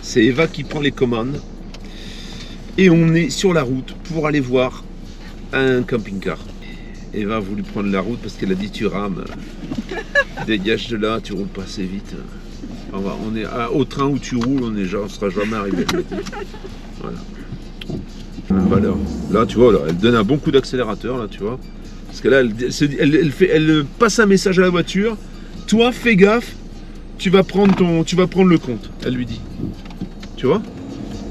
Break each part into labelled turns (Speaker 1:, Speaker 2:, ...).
Speaker 1: C'est Eva qui prend les commandes et on est sur la route pour aller voir un camping-car. Eva a voulu prendre la route parce qu'elle a dit tu rames, dégage de là, tu roules pas assez vite. On est au train où tu roules, on sera jamais arrivé. Voilà. Même valeur. Là tu vois, là, elle donne un bon coup d'accélérateur là, tu vois. Parce que là, elle passe un message à la voiture. Toi, fais gaffe. Tu vas prendre le compte, elle lui dit. Tu vois?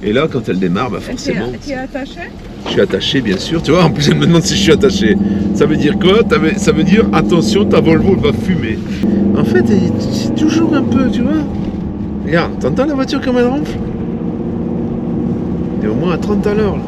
Speaker 1: Et là, quand elle démarre, bah forcément.
Speaker 2: Tu es attaché?
Speaker 1: Je suis attaché, bien sûr. Tu vois, en plus, elle me demande si je suis attaché. Ça veut dire quoi? Ça veut dire, attention, ta Volvo, elle va fumer. En fait, c'est toujours un peu, tu vois. Regarde, t'entends la voiture comme elle ronfle? Elle est au moins à 30 à l'heure, là.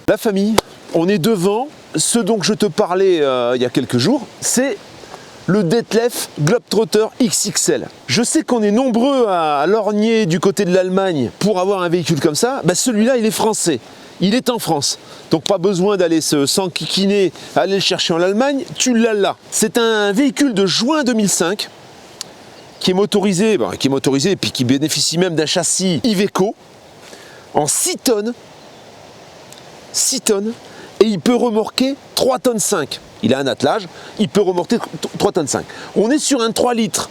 Speaker 1: La famille, on est devant ce dont je te parlais il y a quelques jours, c'est le Detlef Globetrotter XXL. Je sais qu'on est nombreux à lorgner du côté de l'Allemagne pour avoir un véhicule comme ça. Bah celui-là, il est français, il est en France. Donc pas besoin d'aller s'enquiquiner, aller le chercher en Allemagne, tu l'as là. C'est un véhicule de juin 2005 qui est motorisé et puis qui bénéficie même d'un châssis Iveco en 6 tonnes. 6 tonnes et il peut remorquer 3 tonnes 5. Il a un attelage, il peut remorquer 3 tonnes 5. On est sur un 3 litres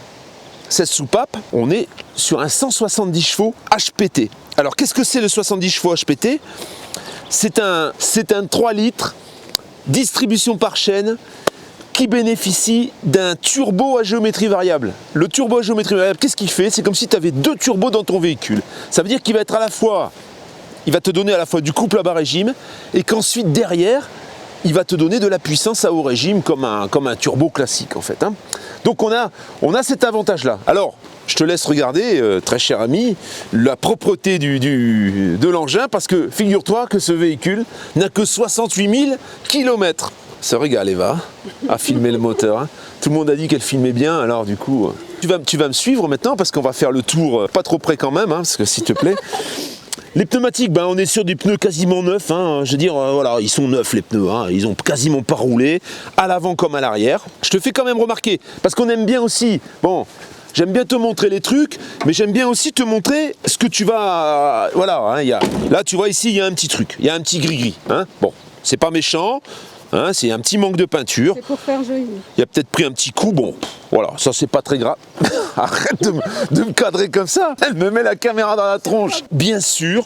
Speaker 1: 16 soupapes, on est sur un 170 chevaux HPT. Alors qu'est-ce que c'est le 70 chevaux HPT? C'est un 3 litres distribution par chaîne qui bénéficie d'un turbo à géométrie variable. Le turbo à géométrie variable, qu'est-ce qu'il fait? C'est comme si tu avais 2 turbos dans ton véhicule. Ça veut dire qu'il va être à la fois il va te donner à la fois du couple à bas régime et qu'ensuite derrière, il va te donner de la puissance à haut régime comme un turbo classique en fait. Hein. Donc on a cet avantage-là. Alors, je te laisse regarder, très cher ami, la propreté de l'engin parce que figure-toi que ce véhicule n'a que 68 000 km. Ça régale Eva à filmer le moteur. Hein. Tout le monde a dit qu'elle filmait bien, alors du coup, tu vas me suivre maintenant parce qu'on va faire le tour, pas trop près quand même, hein, parce que s'il te plaît. Les pneumatiques, ben on est sur des pneus quasiment neufs, hein. Je veux dire, voilà, ils sont neufs les pneus, hein. Ils ont quasiment pas roulé, à l'avant comme à l'arrière. Je te fais quand même remarquer, parce qu'on aime bien aussi, bon, j'aime bien te montrer les trucs, mais j'aime bien aussi te montrer ce que tu vas, voilà, hein, là tu vois ici, il y a un petit truc, il y a un petit gris-gris, hein. Bon, c'est pas méchant. Hein, c'est un petit manque de peinture.
Speaker 2: C'est pour faire joli.
Speaker 1: Il a peut-être pris un petit coup, bon, voilà, ça c'est pas très grave. Arrête de me cadrer comme ça. Elle me met la caméra dans la tronche. Bien sûr,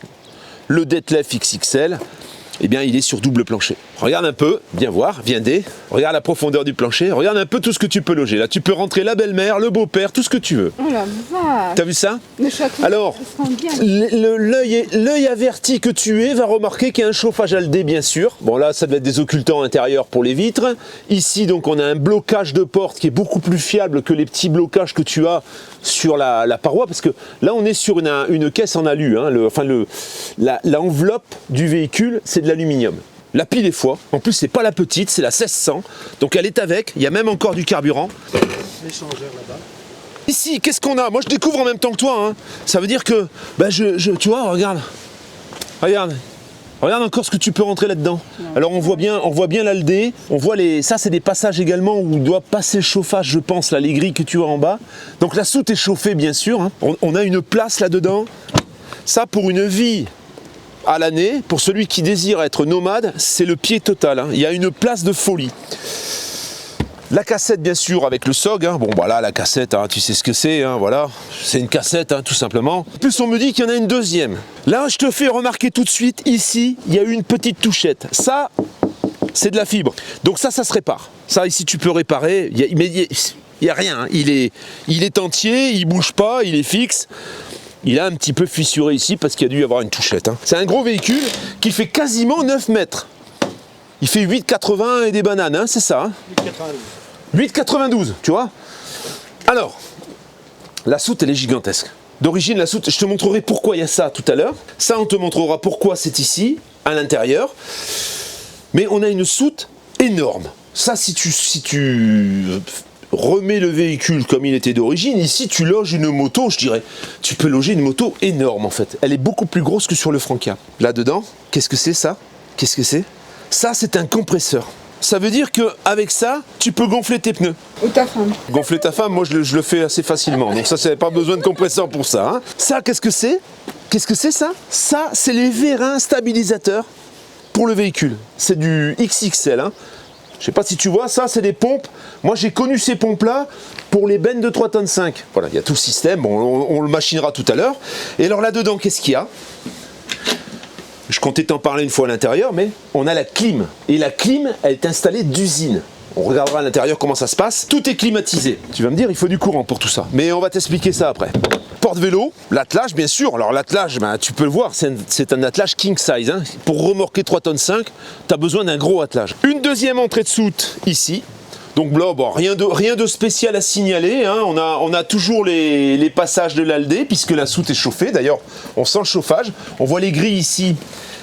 Speaker 1: le Detlef XXL, eh bien il est sur double plancher. Regarde un peu, viens voir, regarde la profondeur du plancher, regarde un peu tout ce que tu peux loger. Là, tu peux rentrer la belle-mère, le beau-père, tout ce que tu veux.
Speaker 2: Oh la vache.
Speaker 1: T'as vu ça?
Speaker 2: Alors,
Speaker 1: l'œil averti que tu es va remarquer qu'il y a un chauffage Aldé, bien sûr. Bon, là, ça doit être des occultants intérieurs pour les vitres. Ici, donc, on a un blocage de porte qui est beaucoup plus fiable que les petits blocages que tu as sur la paroi, parce que là, on est sur une caisse en alu. Hein, l'enveloppe du véhicule, c'est de l'aluminium. La pile est fois. En plus, c'est pas la petite, c'est la 1600. Donc, elle est avec. Il y a même encore du carburant.
Speaker 3: L'échangeur là-bas.
Speaker 1: Ici, qu'est-ce qu'on a? Moi, je découvre en même temps que toi. Hein. Ça veut dire que, bah, tu vois, regarde encore ce que tu peux rentrer là-dedans. Alors, on voit bien l'Aldé. On voit ça, c'est des passages également où doit passer le chauffage, je pense, là, les grilles que tu as en bas. Donc, la soute est chauffée, bien sûr. Hein. On a une place là-dedans. Ça, pour une vie à l'année, pour celui qui désire être nomade, c'est le pied total. Hein. Il y a une place de folie. La cassette, bien sûr, avec le SOG. Hein. Bon, voilà, la cassette, hein, tu sais ce que c'est. Hein, voilà, c'est une cassette, hein, tout simplement. En plus, on me dit qu'il y en a une deuxième. Là, je te fais remarquer tout de suite, ici, il y a une petite touchette. Ça, c'est de la fibre. Donc ça se répare. Ça, ici, tu peux réparer. Mais il n'y a rien. Hein. Il est entier, il ne bouge pas, il est fixe. Il a un petit peu fissuré ici parce qu'il y a dû y avoir une touchette. Hein. C'est un gros véhicule qui fait quasiment 9 mètres. Il fait 8,80 et des bananes, hein, c'est ça hein? 8,92, tu vois. Alors, la soute, elle est gigantesque. D'origine, la soute, je te montrerai pourquoi il y a ça tout à l'heure. Ça, on te montrera pourquoi c'est ici, à l'intérieur. Mais on a une soute énorme. Ça, si tu remets le véhicule comme il était d'origine, ici, tu loges une moto, je dirais. Tu peux loger une moto énorme, en fait. Elle est beaucoup plus grosse que sur le Franca. Là-dedans, qu'est-ce que c'est, ça? Qu'est-ce que c'est? Ça, c'est un compresseur. Ça veut dire qu'avec ça, tu peux gonfler tes pneus.
Speaker 2: Ou ta femme.
Speaker 1: Gonfler ta femme, moi je le fais assez facilement. Donc ça, c'est pas besoin de compresseur pour ça. Hein. Ça, qu'est-ce que c'est? Qu'est-ce que c'est ça? Ça, c'est les vérins stabilisateurs pour le véhicule. C'est du XXL. Hein. Je sais pas si tu vois, ça, c'est des pompes. Moi, j'ai connu ces pompes-là pour les bennes de 3,5 tonnes. Voilà, il y a tout le système. Bon, on le machinera tout à l'heure. Et alors là-dedans, qu'est-ce qu'il y a? Je comptais t'en parler une fois à l'intérieur, mais on a la clim. Et la clim, elle est installée d'usine. On regardera à l'intérieur comment ça se passe. Tout est climatisé. Tu vas me dire, il faut du courant pour tout ça. Mais on va t'expliquer ça après. Porte-vélo, l'attelage, bien sûr. Alors l'attelage, ben, tu peux le voir, c'est un attelage king size. Hein. Pour remorquer 3,5 tonnes, tu as besoin d'un gros attelage. Une deuxième entrée de soute ici. Donc là, bon, rien de spécial à signaler. Hein. On a toujours les passages de l'Aldé, puisque la soute est chauffée. D'ailleurs, on sent le chauffage. On voit les grilles ici.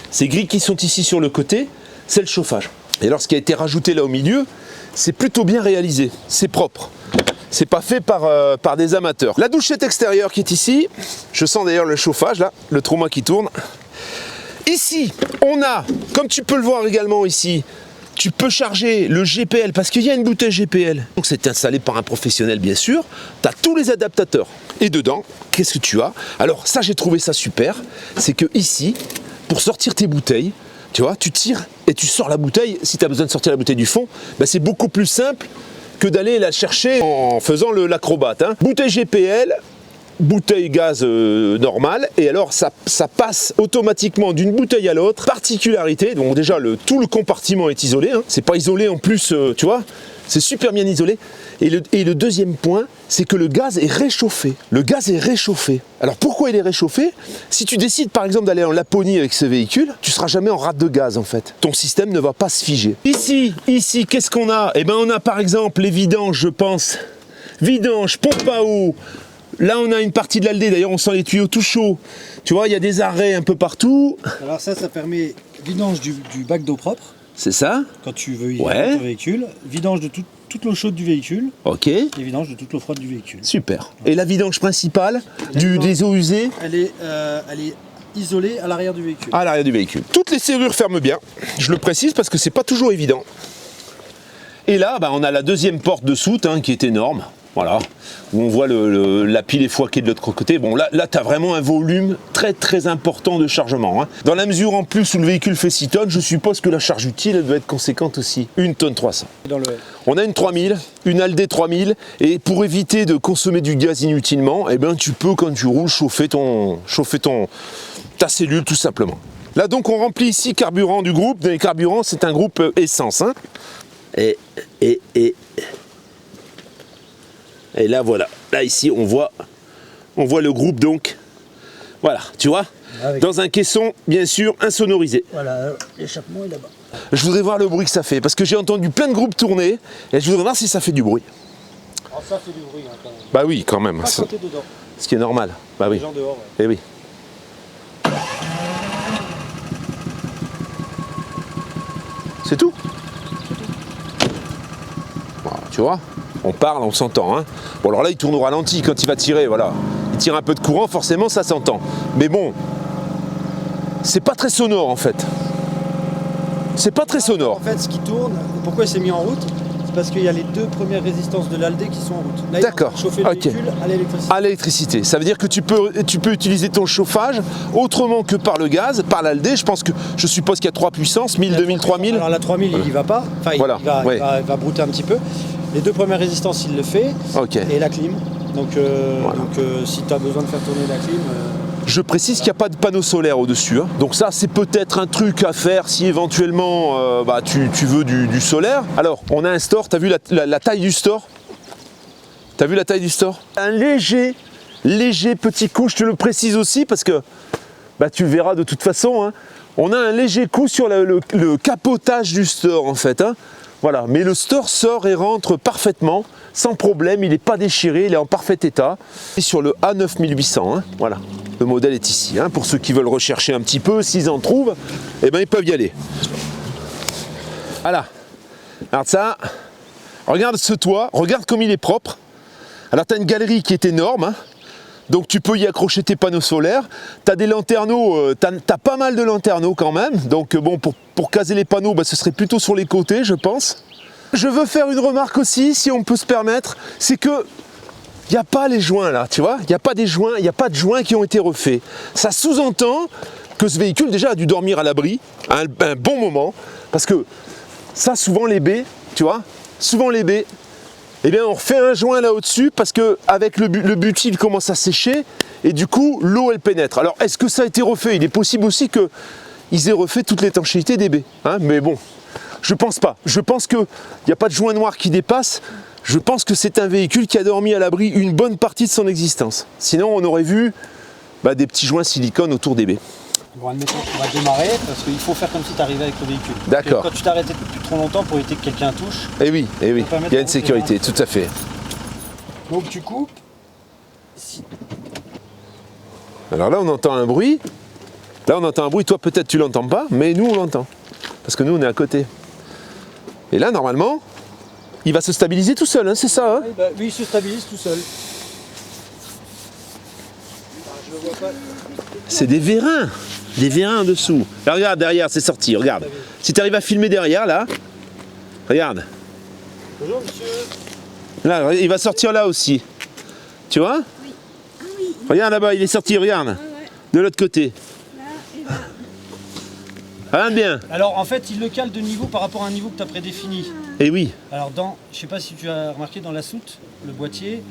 Speaker 1: Ces grilles qui sont ici sur le côté, c'est le chauffage. Et alors, ce qui a été rajouté là au milieu, c'est plutôt bien réalisé. C'est propre. C'est pas fait par des amateurs. La douchette extérieure qui est ici. Je sens d'ailleurs le chauffage, là, le trauma qui tourne. Ici, on a, comme tu peux le voir également ici, tu peux charger le GPL parce qu'il y a une bouteille GPL. Donc c'est installé par un professionnel bien sûr. Tu as tous les adaptateurs. Et dedans, qu'est-ce que tu as? Alors ça, j'ai trouvé ça super. C'est que ici, pour sortir tes bouteilles, tu vois, tu tires et tu sors la bouteille. Si tu as besoin de sortir la bouteille du fond, ben c'est beaucoup plus simple que d'aller la chercher en faisant l'acrobate. Hein. Bouteille GPL, bouteille gaz normale, et alors ça passe automatiquement d'une bouteille à l'autre. Particularité, donc déjà tout le compartiment est isolé, hein. C'est pas isolé en plus, tu vois, c'est super bien isolé. Et le deuxième point, c'est que le gaz est réchauffé. Le gaz est réchauffé. Alors pourquoi il est réchauffé? Si tu décides par exemple d'aller en Laponie avec ce véhicule, tu seras jamais en rate de gaz en fait. Ton système ne va pas se figer. Ici, qu'est-ce qu'on a? Eh ben on a par exemple les vidanges, je pense. Vidange, pompe à eau. Là, on a une partie de l'Aldé, d'ailleurs, on sent les tuyaux tout chauds. Tu vois, il y a des arrêts un peu partout.
Speaker 3: Alors ça permet vidange du bac d'eau propre.
Speaker 1: C'est ça?
Speaker 3: Quand tu veux hydrater ton véhicule. Vidange de toute l'eau chaude du véhicule.
Speaker 1: Ok.
Speaker 3: Et vidange de toute l'eau froide du véhicule.
Speaker 1: Super. Et la vidange principale des eaux usées?
Speaker 3: Elle est isolée à l'arrière du véhicule.
Speaker 1: À l'arrière du véhicule. Toutes les serrures ferment bien. Je le précise parce que c'est pas toujours évident. Et là, bah, on a la deuxième porte de soute hein, qui est énorme. Voilà, où on voit la pile et foie qui est de l'autre côté. Bon, là tu as vraiment un volume très très important de chargement. Hein. Dans la mesure en plus où le véhicule fait 6 tonnes, je suppose que la charge utile elle doit être conséquente aussi. 1 tonne 300. On a une 3000, une Aldé 3000, et pour éviter de consommer du gaz inutilement, eh ben, tu peux quand tu roules chauffer ta cellule tout simplement. Là donc on remplit ici carburant du groupe. Les carburants c'est un groupe essence. Hein. Et là voilà, là ici on voit le groupe donc, voilà, tu vois, dans un caisson bien sûr insonorisé.
Speaker 3: Voilà, l'échappement est là-bas.
Speaker 1: Je voudrais voir le bruit que ça fait, parce que j'ai entendu plein de groupes tourner, et je voudrais voir si ça fait du bruit.
Speaker 3: Alors ça fait du bruit hein, quand même.
Speaker 1: Bah oui, quand même.
Speaker 3: Pas quand t'es dedans.
Speaker 1: Ce qui est normal, bah oui.
Speaker 3: Les gens dehors,
Speaker 1: Eh oui. C'est tout. Voilà, tu vois, on parle, on s'entend. Hein. Bon alors là il tourne au ralenti quand il va tirer, voilà. Il tire un peu de courant, forcément ça s'entend. Mais bon, c'est pas très sonore en fait. C'est pas très sonore.
Speaker 3: En fait ce qui tourne, pourquoi il s'est mis en route? C'est parce qu'il y a les deux premières résistances de l'Aldé qui sont en route. Là,
Speaker 1: d'accord.
Speaker 3: Chauffer le véhicule à l'électricité.
Speaker 1: À l'électricité. Ça veut dire que tu peux utiliser ton chauffage autrement que par le gaz, par l'Aldé. Je suppose qu'il y a 3 puissances, 1000, 2000, 3000.
Speaker 3: Alors la 3000 il y va pas, enfin
Speaker 1: voilà.
Speaker 3: il va brouter un petit peu. Les deux premières résistances il le fait, et la clim. Donc, si tu as besoin de faire tourner la clim...
Speaker 1: Je précise qu'il n'y a pas de panneau solaire au-dessus. Hein. Donc ça, c'est peut-être un truc à faire si éventuellement tu veux du solaire. Alors, on a un store. Tu as vu la taille du store? Tu as vu la taille du store? Un léger petit coup, je te le précise aussi, parce que tu verras de toute façon, hein, On a un léger coup sur le capotage du store en fait. Hein. Voilà, mais le store sort et rentre parfaitement, sans problème, il n'est pas déchiré, il est en parfait état. Et sur le A9800, hein, voilà, le modèle est ici. Hein, pour ceux qui veulent rechercher un petit peu, s'ils en trouvent, eh ben, ils peuvent y aller. Voilà, regarde ça, regarde ce toit, regarde comme il est propre. Alors tu as une galerie qui est énorme, hein, donc tu peux y accrocher tes panneaux solaires. Tu as des lanterneaux, tu as pas mal de lanterneaux quand même, donc bon, pour caser les panneaux, bah, ce serait plutôt sur les côtés, je pense. Je veux faire une remarque aussi, si on peut se permettre, c'est que il n'y a pas les joints là, tu vois, il n'y a pas des joints, il n'y a pas de joints qui ont été refaits. Ça sous-entend que ce véhicule déjà a dû dormir à l'abri un bon moment, parce que ça, souvent les baies, tu vois, souvent les baies, eh bien on refait un joint là au-dessus parce que avec le butyle commence à sécher et du coup l'eau elle pénètre. Alors est-ce que ça a été refait? Il est possible aussi qu'ils aient refait toute l'étanchéité des baies, hein, mais bon, je pense pas. Je pense qu'il n'y a pas de joint noir qui dépasse. Je pense que c'est un véhicule qui a dormi à l'abri une bonne partie de son existence. Sinon on aurait vu des petits joints silicone autour des baies.
Speaker 3: Bon, admettons qu'on va démarrer parce qu'il faut faire comme si tu arrivais avec le véhicule.
Speaker 1: D'accord.
Speaker 3: Quand tu t'arrêtais depuis trop longtemps pour éviter que quelqu'un touche.
Speaker 1: Eh oui, il y a une sécurité, tout à fait.
Speaker 3: Donc tu coupes.
Speaker 1: Alors là on entend un bruit. Là on entend un bruit, toi peut-être tu l'entends pas, mais nous on l'entend. Parce que nous on est à côté. Et là normalement, il va se stabiliser tout seul, hein, c'est ça hein?
Speaker 3: Oui, il se stabilise tout seul. Je le vois pas.
Speaker 1: C'est des vérins en dessous. Là, regarde derrière, c'est sorti, regarde. Si tu arrives à filmer derrière, là, regarde.
Speaker 3: Bonjour monsieur.
Speaker 1: Là, il va sortir là aussi. Tu vois?
Speaker 2: Oui. Ah oui.
Speaker 1: Regarde là-bas, il est sorti, regarde.
Speaker 2: Ouais.
Speaker 1: De l'autre côté.
Speaker 2: Là et là.
Speaker 1: Regarde bien.
Speaker 3: Alors en fait, il le cale de niveau par rapport à un niveau que tu as prédéfini.
Speaker 1: Et oui.
Speaker 3: Alors je sais pas si tu as remarqué dans la soute, le boîtier,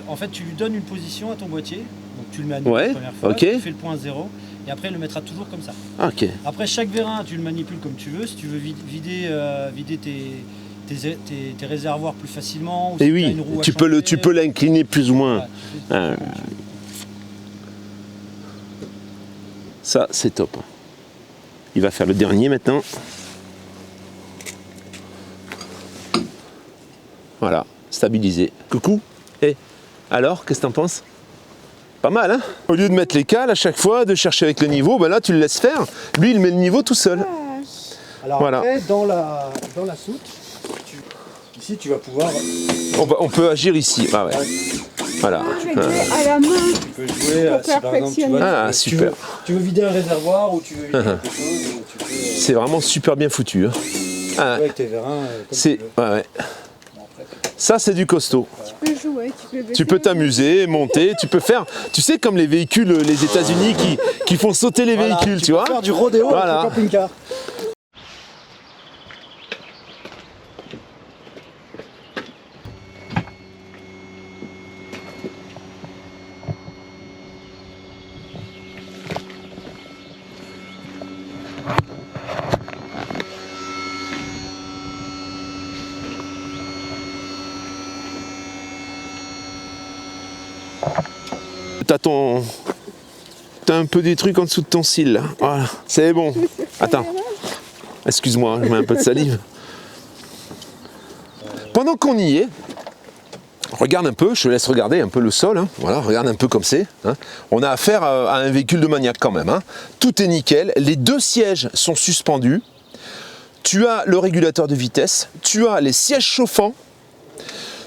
Speaker 3: en fait tu lui donnes une position à ton boîtier, donc tu le mets à niveau la première fois, tu fais le point 0 et après il le mettra toujours comme ça.
Speaker 1: Ok.
Speaker 3: Après chaque vérin tu le manipules comme tu veux, si tu veux vider tes réservoirs plus facilement. Ou si
Speaker 1: et
Speaker 3: t'as
Speaker 1: oui,
Speaker 3: une roue à
Speaker 1: tu peux l'incliner plus ou moins.
Speaker 3: Voilà,
Speaker 1: ça c'est top. Il va faire le dernier maintenant. Voilà, stabilisé. Coucou. Alors, qu'est-ce que t'en penses? Pas mal, hein? Au lieu de mettre les cales à chaque fois, de chercher avec le niveau, là tu le laisses faire. Lui, il met le niveau tout seul.
Speaker 3: Alors
Speaker 1: voilà.
Speaker 3: après, dans la soute, ici tu vas pouvoir...
Speaker 1: On peut agir ici. Ah ouais. Voilà.
Speaker 2: À la main.
Speaker 3: Tu peux jouer, si par exemple tu veux vider un réservoir ou tu veux vider quelque chose.
Speaker 1: C'est vraiment super bien foutu. Hein.
Speaker 3: Avec tes vérins.
Speaker 1: Ouais. Ça c'est du costaud.
Speaker 2: Tu peux jouer,
Speaker 1: tu peux t'amuser, monter, tu peux faire, tu sais comme les véhicules, les États-Unis qui font sauter les véhicules, tu vois.
Speaker 3: Faire du rodéo avec le camping-car.
Speaker 1: T'as un peu des trucs en dessous de ton cil là. Voilà, c'est bon. Attends. Excuse-moi, je mets un peu de salive. Pendant qu'on y est, regarde un peu, je te laisse regarder un peu le sol. Hein. Voilà, regarde un peu comme c'est. Hein. On a affaire à un véhicule de maniaque quand même. Hein. Tout est nickel. Les deux sièges sont suspendus. Tu as le régulateur de vitesse. Tu as les sièges chauffants.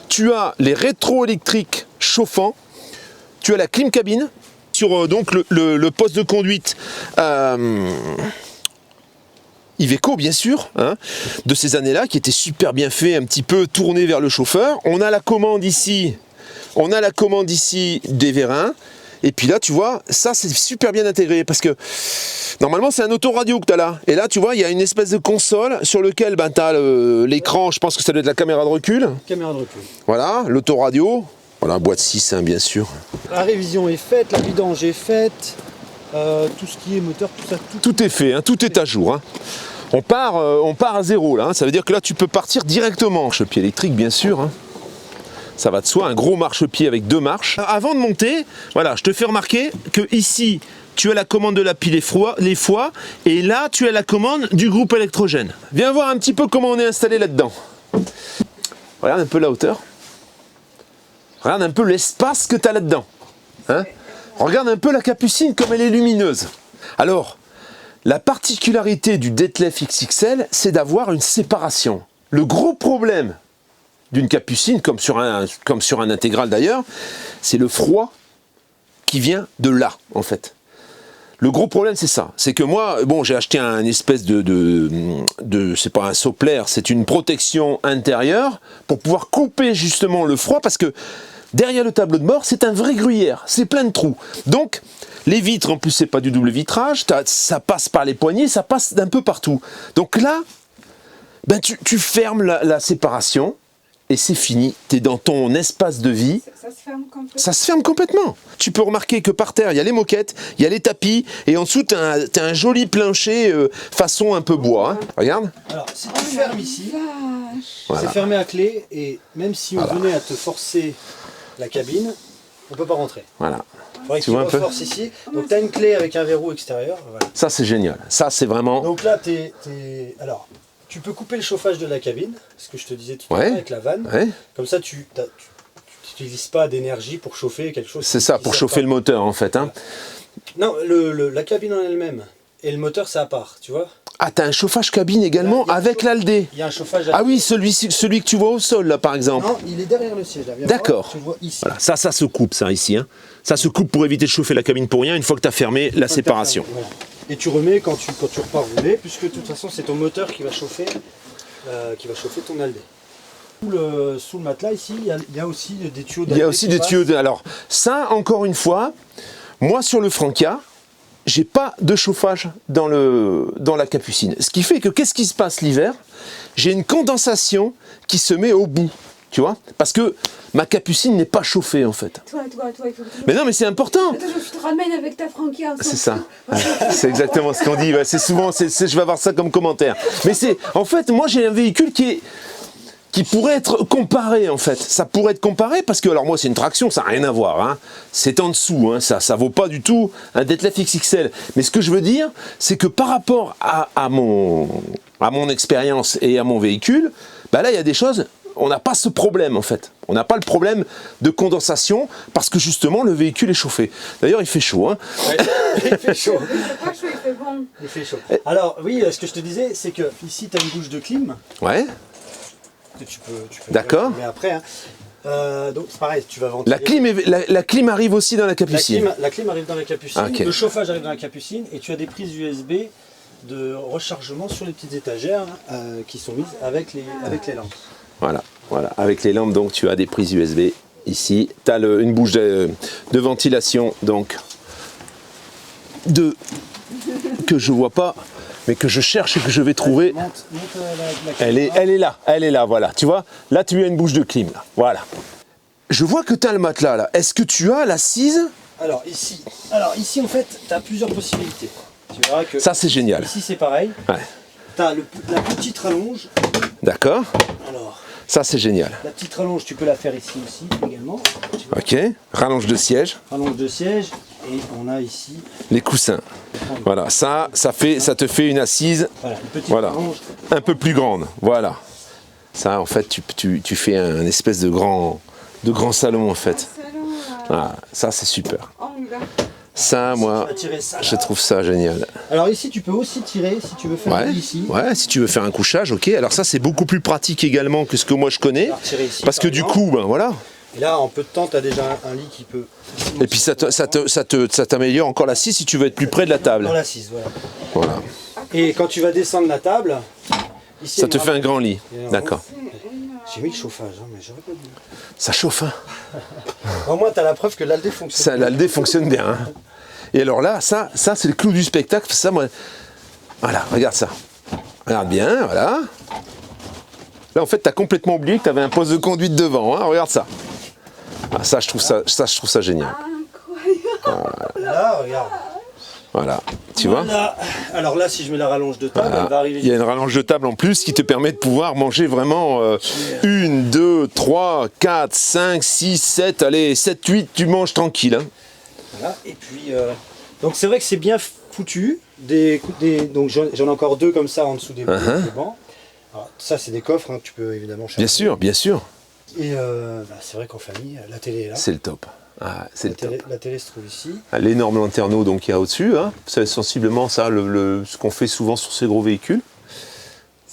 Speaker 1: Tu as les rétroélectriques chauffants. Tu as la clim cabine sur donc le poste de conduite Iveco bien sûr, hein, de ces années-là, qui était super bien fait, un petit peu tourné vers le chauffeur. On a la commande ici des vérins. Et puis là, tu vois, ça c'est super bien intégré parce que normalement c'est un autoradio que tu as là. Et là, tu vois, il y a une espèce de console sur lequel tu as l'écran, je pense que ça doit être la caméra de recul.
Speaker 3: Caméra de recul.
Speaker 1: Voilà, l'autoradio. Voilà, boîte 6, hein, bien sûr.
Speaker 3: La révision est faite, la vidange est faite, tout ce qui est moteur, tout ça.
Speaker 1: Tout est fait, hein, tout est à jour. Hein. On part à zéro là, hein. Ça veut dire que là tu peux partir directement. Marche-pied électrique, bien sûr. Hein. ça va de soi, un gros marchepied avec 2 marches. Avant de monter, voilà, je te fais remarquer que ici, tu as la commande de la pile les foies, et là, tu as la commande du groupe électrogène. Viens voir un petit peu comment on est installé là-dedans. Regarde un peu la hauteur. Regarde un peu l'espace que tu as là-dedans. Hein? Regarde un peu la capucine comme elle est lumineuse. Alors, la particularité du Detlef XXL, c'est d'avoir une séparation. Le gros problème d'une capucine, comme sur un intégral d'ailleurs, c'est le froid qui vient de là, en fait. Le gros problème, c'est ça. C'est que moi, bon, j'ai acheté un espèce c'est pas un soplaire, c'est une protection intérieure pour pouvoir couper justement le froid, parce que derrière le tableau de bord, c'est un vrai gruyère, c'est plein de trous. Donc, les vitres, en plus, c'est pas du double vitrage, ça passe par les poignées, ça passe d'un peu partout. Donc là, ben, tu fermes la séparation, et c'est fini, tu es dans ton espace de vie.
Speaker 2: Ça se ferme complètement.
Speaker 1: Ça se ferme complètement. Tu peux remarquer que par terre, il y a les moquettes, il y a les tapis, et en dessous, tu as un joli plancher façon un peu bois. Hein. Regarde.
Speaker 3: Alors, si tu fermes ici,
Speaker 1: Voilà.
Speaker 3: c'est fermé à clé, et même si on venait à te forcer la cabine, on ne peut pas rentrer.
Speaker 1: Voilà.
Speaker 3: Il faudrait que
Speaker 1: Tu vois un peu
Speaker 3: forces ici. Donc tu as une clé avec un verrou extérieur. Voilà.
Speaker 1: Ça, c'est génial. Ça, c'est vraiment...
Speaker 3: Donc là, alors, tu peux couper le chauffage de la cabine, ce que je te disais tout à l'heure avec la vanne.
Speaker 1: Ouais.
Speaker 3: Comme ça, tu n'utilises pas d'énergie pour chauffer quelque chose.
Speaker 1: C'est ça, pour chauffer le moteur, en fait. Hein.
Speaker 3: Non, la cabine en elle-même et le moteur, c'est à part, tu vois.
Speaker 1: Ah, t'as un chauffage cabine également avec l'Aldé.
Speaker 3: Il y a un chauffage.
Speaker 1: Ah oui, celui que tu vois au sol, là, par exemple.
Speaker 3: Non, il est derrière le siège.
Speaker 1: D'accord.
Speaker 3: Tu le vois ici.
Speaker 1: Voilà, ça se coupe, ça, ici. Hein. Ça se coupe pour éviter de chauffer la cabine pour rien, une fois que tu as fermé la séparation.
Speaker 3: Voilà. Et tu remets quand tu repars rouler, puisque de toute façon, c'est ton moteur qui va chauffer ton Aldé. Sous le matelas, ici, il y a aussi des tuyaux d'Aldé.
Speaker 1: Il y a aussi des tuyaux. Alors, ça, encore une fois, moi, sur le Franca, j'ai pas de chauffage dans la capucine. Ce qui fait que, qu'est-ce qui se passe l'hiver? J'ai une condensation qui se met au bout, tu vois? Parce que ma capucine n'est pas chauffée, en fait.
Speaker 2: Toi, il faut toujours...
Speaker 1: Mais non, mais c'est important.
Speaker 2: Attends, je te ramène avec ta Franquia.
Speaker 1: C'est ça. C'est exactement ce qu'on dit. Ouais, c'est souvent, je vais avoir ça comme commentaire. Mais en fait, moi, j'ai un véhicule qui pourrait être comparé, en fait. Ça pourrait être comparé parce que, alors moi, c'est une traction, ça n'a rien à voir. Hein. C'est en dessous, hein. Ça vaut pas du tout un Detlef XXL. Mais ce que je veux dire, c'est que par rapport à mon expérience et à mon véhicule, bah là, il y a des choses, on n'a pas ce problème, en fait. On n'a pas le problème de condensation parce que, justement, le véhicule est chauffé. D'ailleurs, il fait chaud. Hein.
Speaker 3: Ouais, il fait chaud.
Speaker 2: Il fait pas chaud, il fait bon.
Speaker 3: Il fait chaud. Alors, oui, ce que je te disais, c'est que ici, tu as une bouche de clim.
Speaker 1: Ouais.
Speaker 3: Que tu peux
Speaker 1: D'accord.
Speaker 3: Mais après, hein. Donc c'est pareil, tu vas ventiler.
Speaker 1: La clim arrive aussi dans la capucine.
Speaker 3: La clim arrive dans la capucine,
Speaker 1: Okay.
Speaker 3: Le chauffage arrive dans la capucine, et tu as des prises USB de rechargement sur les petites étagères qui sont mises avec les lampes.
Speaker 1: Voilà, avec les lampes, donc tu as des prises USB ici. Tu as une bouche de ventilation, donc que je vois pas, mais que je cherche et que je vais trouver.
Speaker 3: Monte
Speaker 1: Elle est là, voilà. Tu vois, là tu as une bouche de clim, là. Voilà. Je vois que tu as le matelas là. Est-ce que tu as l'assise?
Speaker 3: Alors ici, en fait, tu as plusieurs possibilités. Tu verras que
Speaker 1: ça c'est génial.
Speaker 3: Ici c'est pareil.
Speaker 1: Ouais.
Speaker 3: Tu as la petite rallonge.
Speaker 1: D'accord.
Speaker 3: Alors,
Speaker 1: ça c'est génial.
Speaker 3: la petite rallonge, tu peux la faire ici aussi également.
Speaker 1: Ok. Rallonge de siège.
Speaker 3: Rallonge de siège. Et on a ici
Speaker 1: les coussins. Voilà, ça te fait une assise.
Speaker 3: Voilà, une petite
Speaker 1: rallonge. Un peu plus grande. Voilà. Ça, en fait, tu fais un espèce de grand salon, en fait. Ah, ça, c'est super. Ça, moi, je trouve ça génial.
Speaker 3: Alors ici, tu peux aussi tirer si tu veux faire ici.
Speaker 1: Ouais, si tu veux faire un couchage, ok. Alors ça, c'est beaucoup plus pratique également que ce que moi je connais.
Speaker 3: Ici,
Speaker 1: parce que du coup, ben voilà.
Speaker 3: Et là, en peu de temps, tu as déjà un lit qui peut...
Speaker 1: Et puis ça t'améliore encore l'assise si tu veux être plus près de la table.
Speaker 3: Dans l'assise, voilà. Et quand tu vas descendre la table... Ici,
Speaker 1: ça te fait un grand lit. D'accord.
Speaker 3: J'ai mis le chauffage, hein, mais j'aurais pas dû.
Speaker 1: Ça chauffe, hein.
Speaker 3: Au moins, tu as la preuve que l'Aldé fonctionne.
Speaker 1: L'Aldé fonctionne bien. Hein. Et alors là, ça c'est le clou du spectacle. Ça, moi... Voilà, regarde ça. Regarde bien, voilà. Là, en fait, tu as complètement oublié que tu avais un poste de conduite devant. Hein. Regarde ça. Ah, ça, je trouve ça génial.
Speaker 2: Incroyable.
Speaker 3: Là, regarde.
Speaker 1: Voilà, tu vois.
Speaker 3: Alors là, si je mets la rallonge de table, elle va arriver.
Speaker 1: Il y a une rallonge de table en plus qui te permet de pouvoir manger vraiment 1, 2, 3, 4, 5, 6, 7, allez, 7, 8, tu manges tranquille. Hein.
Speaker 3: Voilà, et puis, donc c'est vrai que c'est bien foutu. Donc j'en ai encore 2 comme ça en dessous des bancs. Alors, ça, c'est des coffres, hein, que tu peux évidemment charger.
Speaker 1: Bien sûr, bien sûr.
Speaker 3: Et c'est vrai qu'en famille, la télé est là.
Speaker 1: C'est le top. Ah, c'est
Speaker 3: La télé se trouve ici.
Speaker 1: L'énorme lanterneau donc qu'il y a au-dessus, hein. C'est sensiblement ça, ce qu'on fait souvent sur ces gros véhicules.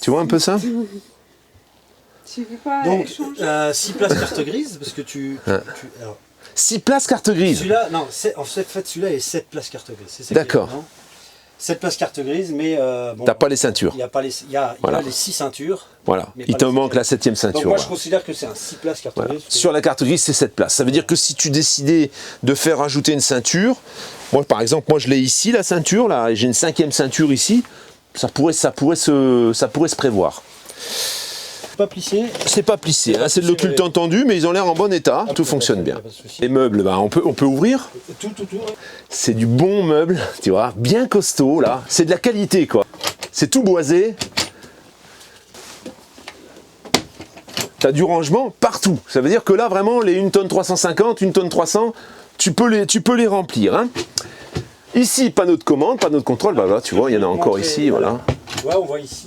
Speaker 1: Tu vois un peu ça?
Speaker 2: Tu veux pas
Speaker 3: donc,
Speaker 2: échanger
Speaker 3: 6 places carte grise, parce que alors,
Speaker 1: 6 places carte grise.
Speaker 3: Celui-là, non, en fait, celui-là est 7 places carte grise.
Speaker 1: D'accord.
Speaker 3: 7 places carte grise, mais bon,
Speaker 1: t'as pas les ceintures.
Speaker 3: Il y a les 6 ceintures.
Speaker 1: Voilà, il te manque la 7e ceinture.
Speaker 3: Donc moi je considère que c'est un 6 places carte grise.
Speaker 1: Sur la carte grise, c'est 7 places. Ça veut dire que si tu décidais de faire rajouter une ceinture, moi par exemple, je l'ai ici, la ceinture, là, et j'ai une 5e ceinture ici, ça pourrait se prévoir.
Speaker 3: Pas plissé.
Speaker 1: C'est pas plissé, hein, c'est de l'occulte entendu, mais ils ont l'air en bon état, tout fonctionne bien. Les meubles, on peut ouvrir.
Speaker 3: Tout.
Speaker 1: C'est du bon meuble, tu vois, bien costaud là. C'est de la qualité quoi. C'est tout boisé. T'as du rangement partout. Ça veut dire que là vraiment les 1 tonne 350, 1 tonne 300, tu peux les remplir. Hein. Ici, panneau de commande, panneau de contrôle, bah là tu vois, il y en a encore ici, voilà.
Speaker 3: Ouais, on voit ici.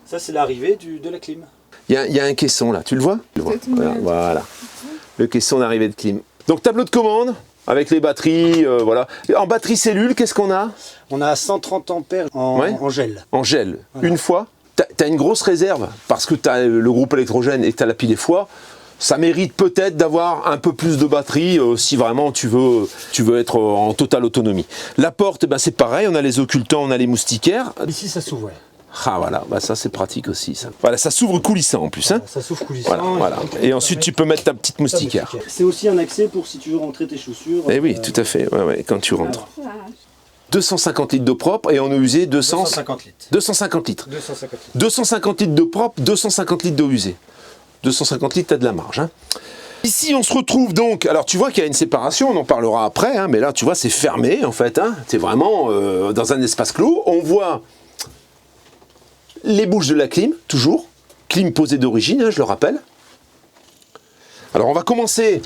Speaker 3: Ça c'est l'arrivée de la clim.
Speaker 1: Il y a un caisson là, tu le vois? Voilà. Le caisson d'arrivée de clim. Donc tableau de commande avec les batteries, voilà. En batterie cellule, qu'est-ce qu'on a?
Speaker 3: On a 130 ampères en gel.
Speaker 1: En gel,
Speaker 3: voilà.
Speaker 1: Une fois. T'as une grosse réserve parce que t'as le groupe électrogène et t'as la pile des fois. Ça mérite peut-être d'avoir un peu plus de batterie si vraiment tu veux être en totale autonomie. La porte, c'est pareil, on a les occultants, on a les moustiquaires.
Speaker 3: Ici ça s'ouvre.
Speaker 1: Ah voilà, ça c'est pratique aussi ça. Voilà, ça s'ouvre coulissant en plus. Hein.
Speaker 3: Ça s'ouvre coulissant.
Speaker 1: Voilà. Et ensuite tu peux mettre ta petite moustiquaire.
Speaker 3: C'est aussi un accès pour si tu veux rentrer tes chaussures.
Speaker 1: Eh oui, tout à fait, ouais, quand tu rentres. 250 litres d'eau propre et on a usé
Speaker 3: 250 litres.
Speaker 1: 250 litres.
Speaker 3: 250 litres.
Speaker 1: 250 litres d'eau propre, 250 litres d'eau usée. 250 litres, t'as de la marge. Hein. Ici, on se retrouve donc, alors tu vois qu'il y a une séparation, on en parlera après, hein, mais là, tu vois, c'est fermé en fait. Hein. C'est vraiment dans un espace clos. On voit les bouches de la clim, toujours. Clim posée d'origine, hein, je le rappelle. Alors, on va commencer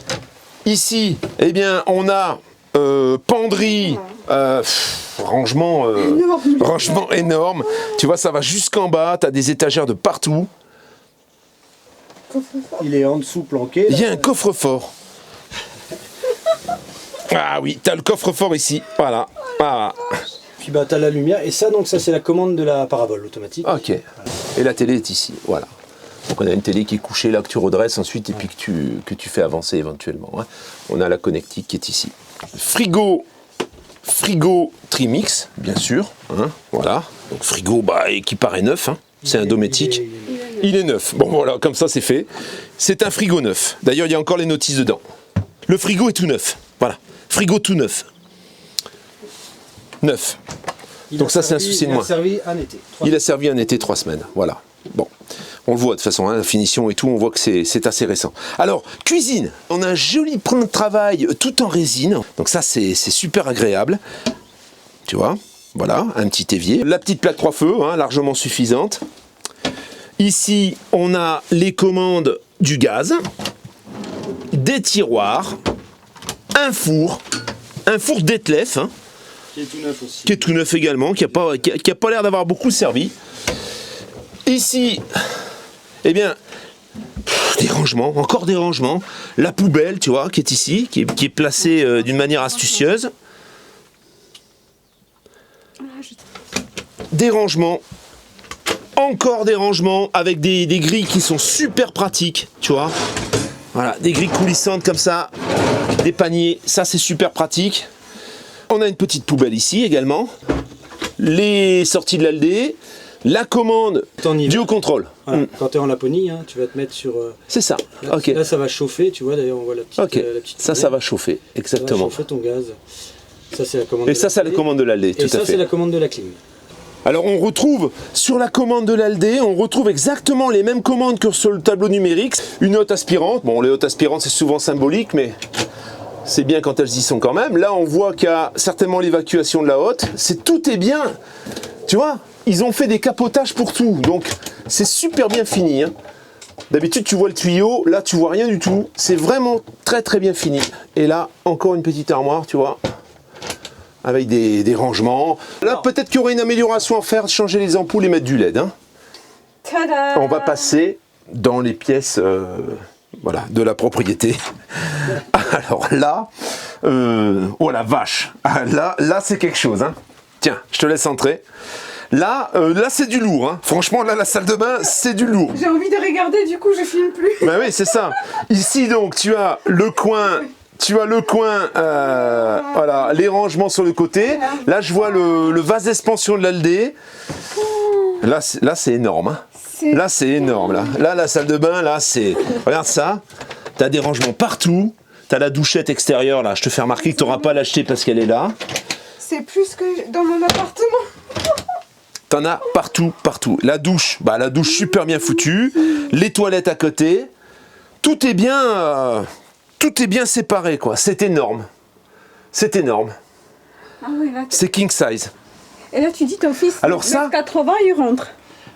Speaker 1: ici. Eh bien, on a penderie, rangement énorme. Tu vois, ça va jusqu'en bas. Tu as des étagères de partout.
Speaker 3: Il est en dessous planqué.
Speaker 1: Il y a un coffre-fort. Ah oui, tu as le coffre-fort ici. Voilà.
Speaker 3: Puis tu as la lumière. Et ça, donc ça, c'est la commande de la parabole automatique.
Speaker 1: Ok. Voilà. Et la télé est ici. Voilà. Donc on a une télé qui est couchée là, que tu redresses ensuite et puis que tu fais avancer éventuellement. Hein. On a la connectique qui est ici. Frigo Trimix, bien sûr. Hein. Voilà. Donc frigo qui paraît neuf. Hein. C'est un Dometic. Il est neuf. Bon voilà, comme ça c'est fait. C'est un frigo neuf. D'ailleurs, il y a encore les notices dedans. Le frigo est tout neuf. Voilà. Frigo tout neuf. Neuf. Donc ça c'est un souci de moins.
Speaker 3: Il a servi un été.
Speaker 1: Il a servi un été 3 semaines. Voilà. Bon. On le voit de toute façon, hein, la finition et tout, on voit que c'est assez récent. Alors, cuisine. On a un joli point de travail tout en résine. Donc ça c'est super agréable. Tu vois. Voilà, un petit évier. La petite plaque 3 feux, hein, largement suffisante. Ici, on a les commandes du gaz, des tiroirs, un four Detlef, hein,
Speaker 3: qui est tout neuf aussi.
Speaker 1: Qui est tout neuf également, qui a pas l'air d'avoir beaucoup servi. Ici, eh bien, des rangements, encore des rangements. La poubelle, tu vois, qui est ici, qui est placée d'une manière astucieuse. Des rangements. Encore des rangements avec des grilles qui sont super pratiques, tu vois. Voilà, des grilles coulissantes comme ça, des paniers, ça c'est super pratique. On a une petite poubelle ici également. Les sorties de l'ALD, la commande du haut contrôle.
Speaker 3: Voilà. Quand tu es en Laponie, hein, tu vas te mettre sur...
Speaker 1: C'est ça,
Speaker 3: là,
Speaker 1: ok.
Speaker 3: Là ça va chauffer, tu vois, d'ailleurs on voit la petite... la petite
Speaker 1: ça va chauffer, exactement.
Speaker 3: Ça va chauffer ton gaz. Ça c'est la commande
Speaker 1: Et ça c'est la commande de l'ALD, tout à fait.
Speaker 3: Et ça c'est la commande de la clim.
Speaker 1: Alors on retrouve sur la commande de l'ALD, on retrouve exactement les mêmes commandes que sur le tableau numérique. Une hotte aspirante, bon les hottes aspirantes c'est souvent symbolique, mais C'est bien quand elles y sont quand même. Là, on voit qu'il y a certainement l'évacuation de la haute. Tout est bien. Tu vois, ils ont fait des capotages pour tout. Donc, c'est super bien fini. Hein. D'habitude, tu vois le tuyau. Là, tu vois rien du tout. C'est vraiment très, très bien fini. Et là, encore une petite armoire, tu vois. Avec des rangements. Là, peut-être qu'il y aurait une amélioration à faire, changer les ampoules et mettre du LED. Hein.
Speaker 2: Tada!
Speaker 1: On va passer dans les pièces voilà, de la propriété. Alors là, oh la vache, là c'est quelque chose. Hein. Tiens, je te laisse entrer. Là c'est du lourd. Hein. Franchement, là, la salle de bain, c'est du lourd.
Speaker 2: J'ai envie de regarder, du coup, je filme plus.
Speaker 1: Ben oui, c'est ça. Ici, donc, tu as le coin... voilà, les rangements sur le côté. Là, je vois le vase d'expansion de l'Aldé. Là, c'est énorme. Hein. Là, c'est énorme. Là, la salle de bain, là, c'est... Regarde ça. Tu as des rangements partout. Tu as la douchette extérieure, là. Je te fais remarquer que tu n'auras pas à l'acheter parce qu'elle est là.
Speaker 2: C'est plus que dans mon appartement.
Speaker 1: T'en as partout, partout. La douche super bien foutue. Les toilettes à côté. Tout est bien séparé, quoi. C'est énorme. C'est énorme.
Speaker 2: Ah oui, là,
Speaker 1: c'est king size.
Speaker 2: Et là, tu dis ton fils,
Speaker 1: alors ça,
Speaker 2: 80, il rentre.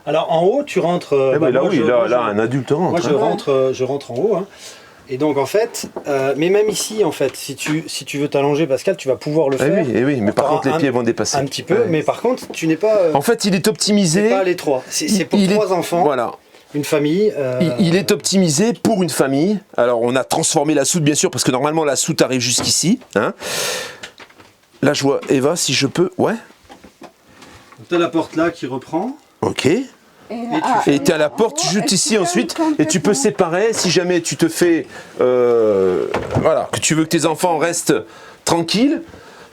Speaker 3: Alors en haut, tu rentres.
Speaker 1: Là, un adulte rentre.
Speaker 3: Moi, je rentre en haut. Hein. Et donc en fait, mais même ici, en fait, si tu veux t'allonger, Pascal, tu vas pouvoir le faire.
Speaker 1: Oui, mais par contre, les pieds vont dépasser.
Speaker 3: Un petit peu, mais par contre, tu n'es pas.
Speaker 1: En fait, il est optimisé.
Speaker 3: C'est pas les trois. C'est pour trois enfants.
Speaker 1: Voilà.
Speaker 3: Une famille.
Speaker 1: Il est optimisé pour une famille. Alors, on a transformé la soute, bien sûr, parce que normalement, la soute arrive jusqu'ici. Hein. Là, je vois Eva, si je peux. Ouais.
Speaker 3: Tu as la porte là qui reprend.
Speaker 1: Ok. Et tu as la porte juste ici ensuite. Et tu peux séparer si jamais tu te fais. Voilà, que tu veux que tes enfants restent tranquilles.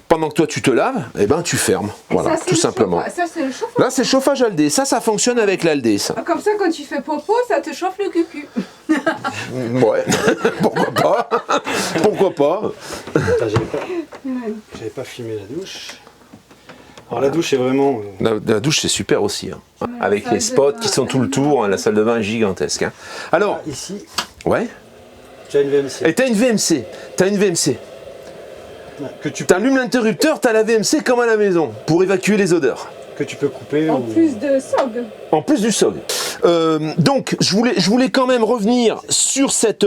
Speaker 1: Pendant que toi tu te laves, eh ben tu fermes. Voilà, tout simplement.
Speaker 2: Ça, c'est le chauffage.
Speaker 1: Là, c'est le chauffage Aldé. Ça fonctionne avec l'Aldé, ça.
Speaker 2: Comme ça, quand tu fais popo, ça te chauffe le cucu.
Speaker 1: Ouais, pourquoi pas. Pourquoi pas.
Speaker 3: J'avais pas filmé la douche. Alors la douche est vraiment...
Speaker 1: La douche c'est super aussi. Hein. Avec les spots qui sont tout le tour, hein, la salle de bain est gigantesque. Hein. Alors,
Speaker 3: ici,
Speaker 1: ouais.
Speaker 3: tu as une VMC.
Speaker 1: Et tu as une VMC.
Speaker 3: Que tu
Speaker 1: allumes l'interrupteur, tu as la VMC comme à la maison, pour évacuer les odeurs.
Speaker 3: Que tu peux couper.
Speaker 2: En plus de SOG.
Speaker 1: En plus du SOG. Donc, je voulais quand même revenir sur cette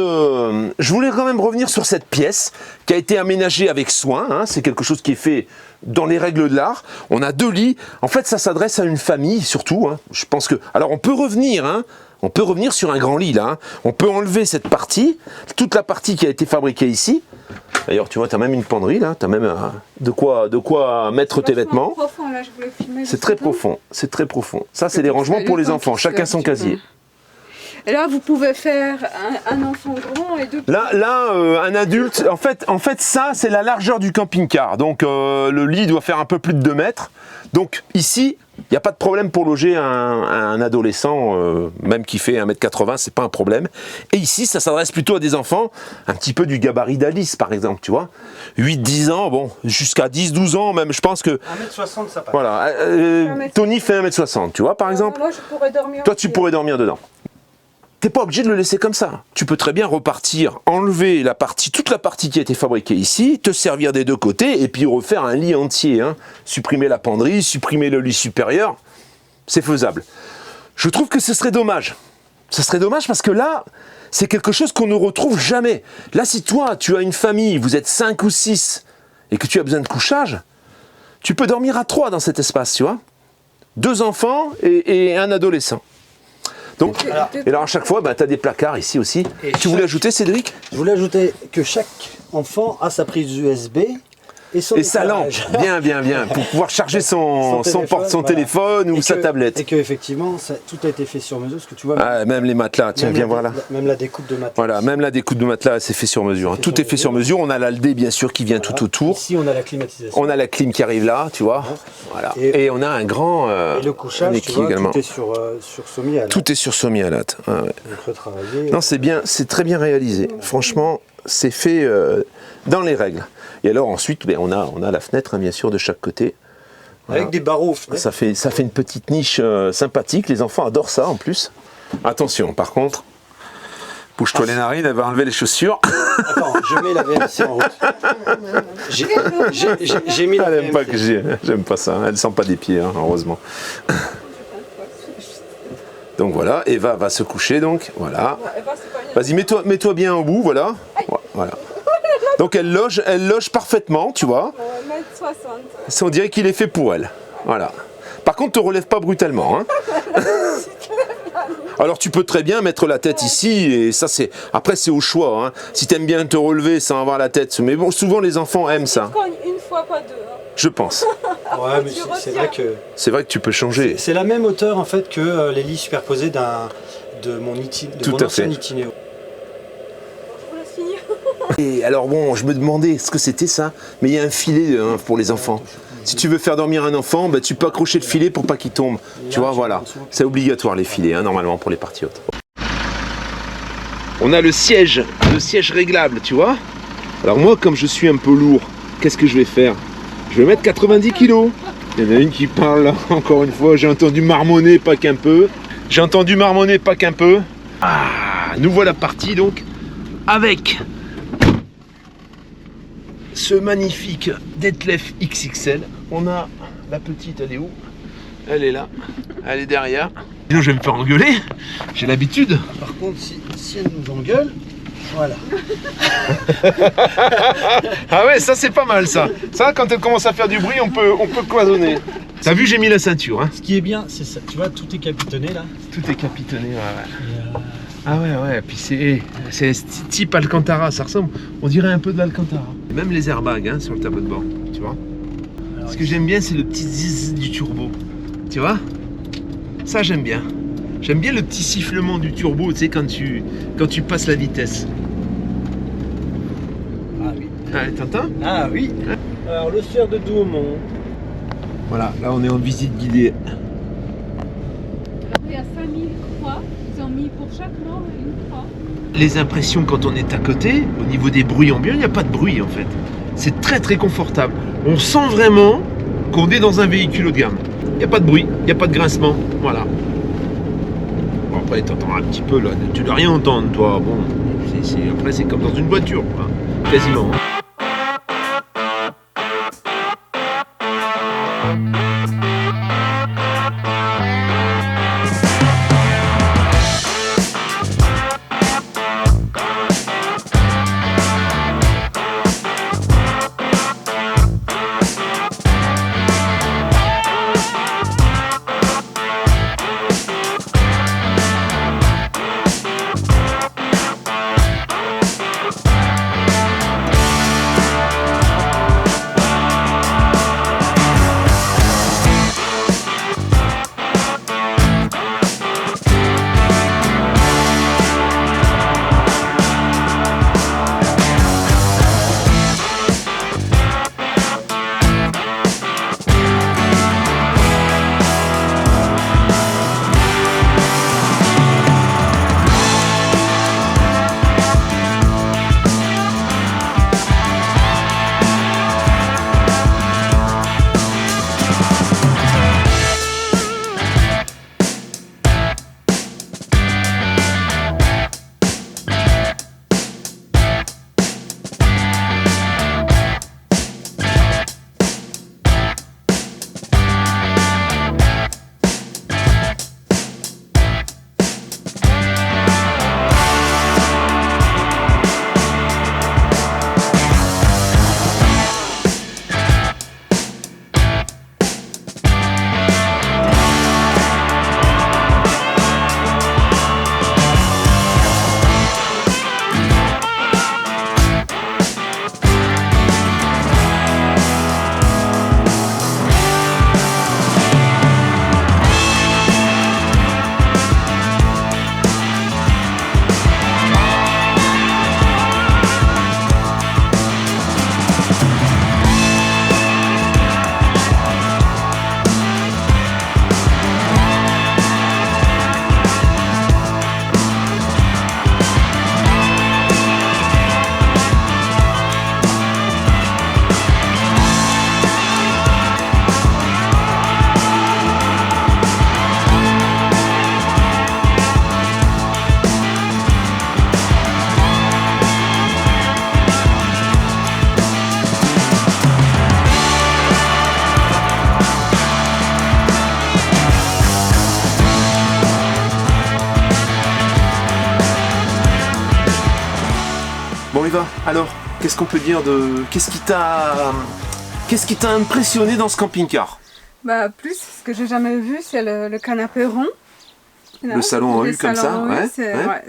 Speaker 1: pièce qui a été aménagée avec soin. Hein. C'est quelque chose qui est fait dans les règles de l'art. On a 2 lits. En fait, ça s'adresse à une famille surtout. Hein. Je pense que. Alors, on peut revenir. Hein. On peut revenir sur un grand lit là. Hein. On peut enlever cette partie, toute la partie qui a été fabriquée ici. D'ailleurs, tu vois, tu as même une penderie là. Tu as même de quoi mettre tes vêtements.
Speaker 2: Profond, là, je voulais filmer
Speaker 1: c'est très profond. C'est très profond. Ça, c'est des rangements pour les enfants. Chacun son casier.
Speaker 2: Et là, vous pouvez faire un enfant grand et 2 petits.
Speaker 1: Là, un adulte, en fait, ça, c'est la largeur du camping-car. Donc, le lit doit faire un peu plus de 2 mètres. Donc, ici, il n'y a pas de problème pour loger un adolescent, même qui fait 1m80, c'est pas un problème. Et ici, ça s'adresse plutôt à des enfants, un petit peu du gabarit d'Alice, par exemple, tu vois. 8-10 ans, bon, jusqu'à 10-12 ans, même, je pense que...
Speaker 3: 1m60, ça passe.
Speaker 1: Voilà, Tony fait 1m60, tu vois, par exemple.
Speaker 2: Moi, je pourrais dormir.
Speaker 1: Toi, tu pourrais dormir dedans. T'es pas obligé de le laisser comme ça. Tu peux très bien repartir, enlever toute la partie qui a été fabriquée ici, te servir des 2 côtés et puis refaire un lit entier. Hein. Supprimer la penderie, supprimer le lit supérieur, c'est faisable. Je trouve que ce serait dommage. Ce serait dommage parce que là, c'est quelque chose qu'on ne retrouve jamais. Là, si toi, tu as une famille, vous êtes 5 ou 6 et que tu as besoin de couchage, tu peux dormir à 3 dans cet espace, tu vois. 2 enfants et un adolescent. Donc, et alors à chaque fois, tu as des placards ici aussi. Tu voulais ajouter, Cédric ?
Speaker 3: Je voulais ajouter que chaque enfant a sa prise USB et
Speaker 1: sa lampe. Bien. Pour pouvoir charger son téléphone ou sa tablette.
Speaker 3: Et qu'effectivement, tout a été fait sur mesure. Parce que tu vois,
Speaker 1: même les matelas, tiens, viens voir là.
Speaker 3: Même la découpe de matelas.
Speaker 1: Voilà, même la découpe de matelas, c'est fait sur mesure. Hein. Tout est fait sur mesure. On a l'Aldé, bien sûr, qui vient tout autour.
Speaker 3: Ici, on a la climatisation.
Speaker 1: On a la clim qui arrive là, tu vois. Voilà. Et on a un grand.
Speaker 3: Et le couchage, tu vois, également. Tout est sur Somi-Alat.
Speaker 1: Tout est sur Somi-Alat. Ah, ouais. Non, c'est bien, c'est très bien réalisé. Franchement, c'est fait dans les règles. Et alors ensuite, on a la fenêtre, hein, bien sûr, de chaque côté. Voilà.
Speaker 3: Avec des barreaux.
Speaker 1: Ça fait une petite niche sympathique. Les enfants adorent ça en plus. Attention, par contre, vous bouge-toi les narines, elle va enlever les chaussures.
Speaker 3: Attends, je mets la VMC en route. J'ai mis la
Speaker 1: Elle
Speaker 3: VMC.
Speaker 1: aime pas que j'aime pas ça, elle sent pas des pieds, hein, heureusement. Donc voilà, Eva va se coucher donc, voilà. Vas-y, mets-toi bien au bout, voilà. Voilà. Donc elle loge parfaitement, tu vois.
Speaker 2: 1m60.
Speaker 1: On dirait qu'il est fait pour elle. Voilà. Par contre, te relève pas brutalement. Hein. Alors tu peux très bien mettre la tête ici et ça c'est. Après c'est au choix. Hein. Si t'aimes bien te relever sans avoir la tête, mais bon, souvent les enfants aiment ça.
Speaker 2: Une fois, pas deux. Hein.
Speaker 1: Je pense.
Speaker 3: Ouais, mais c'est vrai que.
Speaker 1: C'est vrai que tu peux changer.
Speaker 3: C'est la même hauteur en fait que les lits superposés de mon ancien Itinéo.
Speaker 2: Je vous laisse finir.
Speaker 1: Et alors bon, je me demandais ce que c'était ça, mais il y a un filet pour les enfants. Si tu veux faire dormir un enfant, bah, tu peux accrocher le filet pour pas qu'il tombe. Tu vois, voilà. C'est obligatoire les filets, hein, normalement, pour les parties hautes. On a le siège réglable, tu vois. Alors moi, comme je suis un peu lourd, qu'est-ce que je vais faire? Je vais mettre 90 kilos. Il y en a une qui parle là, encore une fois, j'ai entendu marmonner, pas qu'un peu. J'ai entendu marmonner, pas qu'un peu. Ah, nous voilà partis donc, avec ce magnifique Detlef XXL. On a la petite, elle est où? Elle est là, elle est derrière. Sinon je vais me faire engueuler, j'ai l'habitude.
Speaker 3: Par contre, si elle nous engueule, voilà.
Speaker 1: Ah ouais, ça c'est pas mal ça. Ça, quand elle commence à faire du bruit, on peut cloisonner. T'as vu, j'ai mis la ceinture. Hein.
Speaker 3: Ce qui est bien, c'est ça. Tu vois, tout est capitonné là.
Speaker 1: Tout est capitonné, ouais. Ah ouais, puis c'est type Alcantara, ça ressemble, on dirait un peu de l'Alcantara. Même les airbags hein, sur le tableau de bord, tu vois. Alors, ce que j'aime bien, c'est le petit ziz du turbo, tu vois. Ça j'aime bien. J'aime bien le petit sifflement du turbo, tu sais, quand tu passes la vitesse.
Speaker 3: Ah oui.
Speaker 1: Ah, t'entends?
Speaker 3: Ah oui. Alors le sphère de Douaumont.
Speaker 1: Voilà, là on est en visite guidée.
Speaker 2: Il y a 5000 croix. Ils ont mis pour chaque mort une croix.
Speaker 1: Les impressions quand on est à côté, au niveau des bruits ambiants, il n'y a pas de bruit en fait. C'est très très confortable. On sent vraiment qu'on est dans un véhicule haut de gamme. Il n'y a pas de bruit, il n'y a pas de grincement, voilà. Bon, après tu entends un petit peu là, tu dois rien entendre toi. Bon, après c'est comme dans une voiture, quoi. Quasiment. Bon Eva, alors, qu'est-ce qu'on peut dire de... Qu'est-ce qui t'a impressionné dans ce camping-car?
Speaker 2: Bah plus, ce que j'ai jamais vu, c'est le canapé rond.
Speaker 1: Le salon en U comme ça, ouais.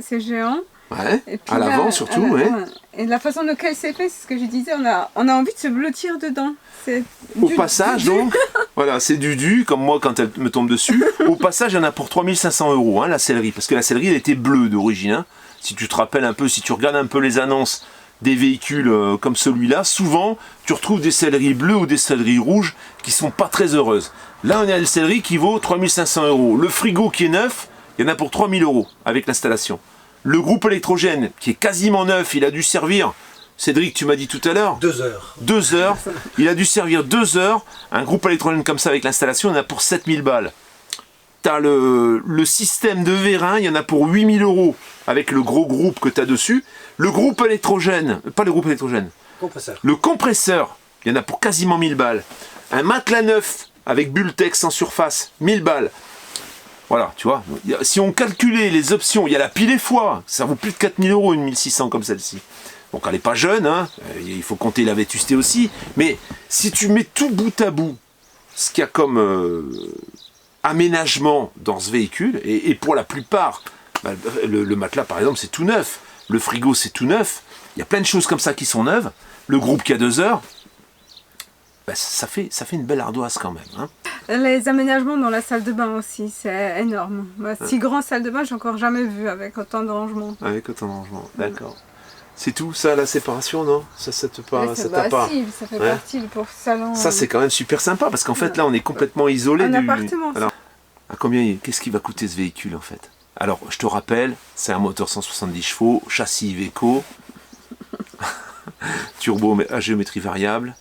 Speaker 2: C'est géant.
Speaker 1: Ouais, et puis à l'avant surtout, ouais.
Speaker 2: Et la façon dont c'est fait, c'est ce que je disais, on a envie de se blottir dedans.
Speaker 1: Au passage, donc, voilà, c'est du comme moi quand elle me tombe dessus. Au passage, il y en a pour 3500 €, hein, la sellerie, parce que la sellerie, elle était bleue d'origine. Hein. Si tu te rappelles un peu, si tu regardes un peu les annonces des véhicules comme celui-là, souvent, tu retrouves des selleries bleues ou des selleries rouges qui sont pas très heureuses. Là, on a une sellerie qui vaut 3500 €. Le frigo qui est neuf, il y en a pour 3000 € avec l'installation. Le groupe électrogène, qui est quasiment neuf, il a dû servir, Cédric, tu m'as dit tout à l'heure
Speaker 4: 2 heures.
Speaker 1: 2 heures. Il a dû servir 2 heures. Un groupe électrogène comme ça avec l'installation, il y en a pour 7000 balles. Tu as le système de vérin, il y en a pour 8000 € avec le gros groupe que tu as dessus. Le groupe électrogène, pas le groupe électrogène,
Speaker 4: Compresseur.
Speaker 1: le compresseur, il y en a pour quasiment 1000 balles. Un matelas neuf avec Bultex en surface, 1000 balles. Voilà, tu vois, si on calculait les options, il y a la pile et foie, ça vaut plus de 4000 € une 1600 comme celle-ci. Donc elle n'est pas jeune, hein, il faut compter la vétusté aussi, mais si tu mets tout bout à bout, ce qu'il y a comme aménagement dans ce véhicule, et pour la plupart, bah, le matelas par exemple c'est tout neuf, le frigo c'est tout neuf, il y a plein de choses comme ça qui sont neuves, le groupe qui a 2 heures, bah, ça fait une belle ardoise quand même. Hein.
Speaker 2: Les aménagements dans la salle de bain aussi, c'est énorme. Si grande salle de bain, j'ai encore jamais vu avec autant de rangements.
Speaker 1: Avec autant de rangements, d'accord. C'est tout ça, la séparation, non? Ça te pas, ça t'a pas.
Speaker 2: Si, ça fait partie pour salon.
Speaker 1: Ça c'est quand même super sympa parce qu'en fait là on est complètement isolé
Speaker 2: du appartement.
Speaker 1: Alors, à combien, qu'est-ce qui va coûter ce véhicule en fait? Alors je te rappelle, c'est un moteur 170 chevaux, châssis Iveco, turbo à géométrie variable.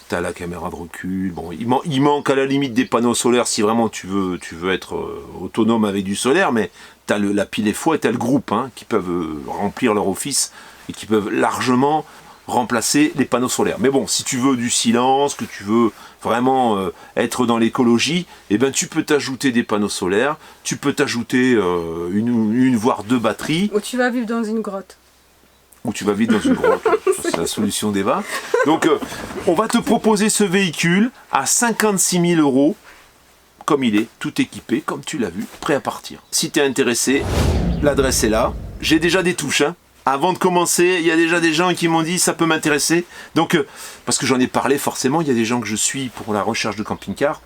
Speaker 1: T'as la caméra de recul, bon, il manque à la limite des panneaux solaires si vraiment tu veux être autonome avec du solaire, mais t'as la pile et foie et t'as le groupe hein, qui peuvent remplir leur office et qui peuvent largement remplacer les panneaux solaires. Mais bon, si tu veux du silence, que tu veux vraiment être dans l'écologie, eh ben tu peux t'ajouter des panneaux solaires, tu peux t'ajouter une voire 2 batteries.
Speaker 2: Ou tu vas vivre dans une grotte.
Speaker 1: Ou tu vas vivre dans une grotte, c'est la solution d'Eva. Donc on va te proposer ce véhicule à 56 000 €, comme il est, tout équipé, comme tu l'as vu, prêt à partir. Si tu es intéressé, l'adresse est là. J'ai déjà des touches. Hein. Avant de commencer, il y a déjà des gens qui m'ont dit ça peut m'intéresser. Donc, parce que j'en ai parlé forcément, il y a des gens que je suis pour la recherche de camping-car